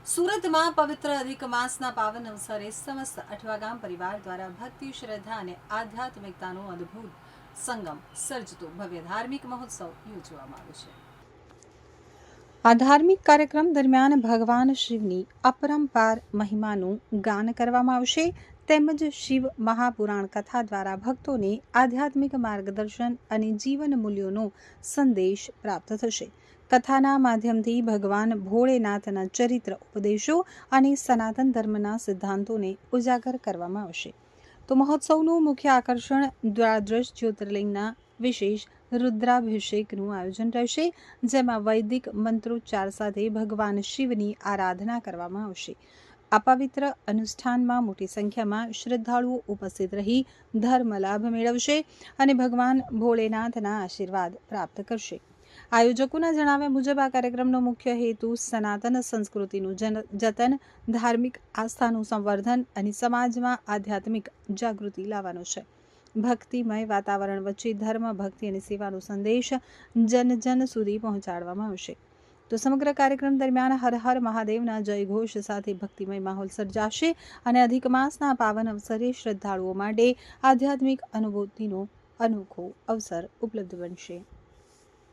સુરતમાં પવિત્ર અધિક માસના પાવન અવસરે સમસ્ત અઠવા ગામ પરિવાર દ્વારા ભક્તિ, શ્રદ્ધા અને આધ્યાત્મિકતાનો અદ્ભુત સંગમ સર્જતો ભવ્ય ધાર્મિક મહોત્સવ યોજવામાં આવ્યો છે. આ ધાર્મિક કાર્યક્રમ દરમિયાન ભગવાન શિવની અપરંપાર મહિમાનું ગાન કરવામાં આવશે તેમજ શિવ મહાપુરાણ કથા દ્વારા ભક્તોને આધ્યાત્મિક માર્ગદર્શન અને જીવન મૂલ્યોનો સંદેશ પ્રાપ્ત થશે. કથાના માધ્યમથી ભગવાન ભોળેનાથના ચરિત્ર, ઉપદેશો અને સનાતન ધર્મના સિદ્ધાંતોને ઉજાગર કરવામાં આવશે. તો મહોત્સવનું મુખ્ય આકર્ષણ દ્વાદશ જ્યોતિર્લિંગના વિશેષ રુદ્રાભિષેકનું આયોજન રહેશે, જેમાં વૈદિક મંત્રોચ્ચાર સાથે ભગવાન શિવની આરાધના કરવામાં આવશે. આ પવિત્ર અનુષ્ઠાનમાં મોટી સંખ્યામાં શ્રદ્ધાળુઓ ઉપસ્થિત રહી ધર્મ લાભ મેળવશે અને ભગવાન ભોળેનાથના આશીર્વાદ પ્રાપ્ત કરશે. આયોજકોના જણાવ્યા મુજબ આ કાર્યક્રમનો મુખ્ય હેતુ સનાતન સંસ્કૃતિનું જતન, ધાર્મિક આસ્થાનું સંવર્ધન અને સમાજમાં આધ્યાત્મિક જાગૃતિ લાવવાનો છે. ભક્તિમય વાતાવરણ વચ્ચે ધર્મ, ભક્તિ અને સેવાનો સંદેશ જન સુધી પહોંચાડવામાં આવશે. તો સમગ્ર કાર્યક્રમ દરમિયાન હર હર મહાદેવના જયઘોષ સાથે ભક્તિમય માહોલ સર્જાશે અને અધિક માસના પાવન અવસરે શ્રદ્ધાળુઓ માટે આધ્યાત્મિક અનુભૂતિનો અનોખો અવસર ઉપલબ્ધ બનશે.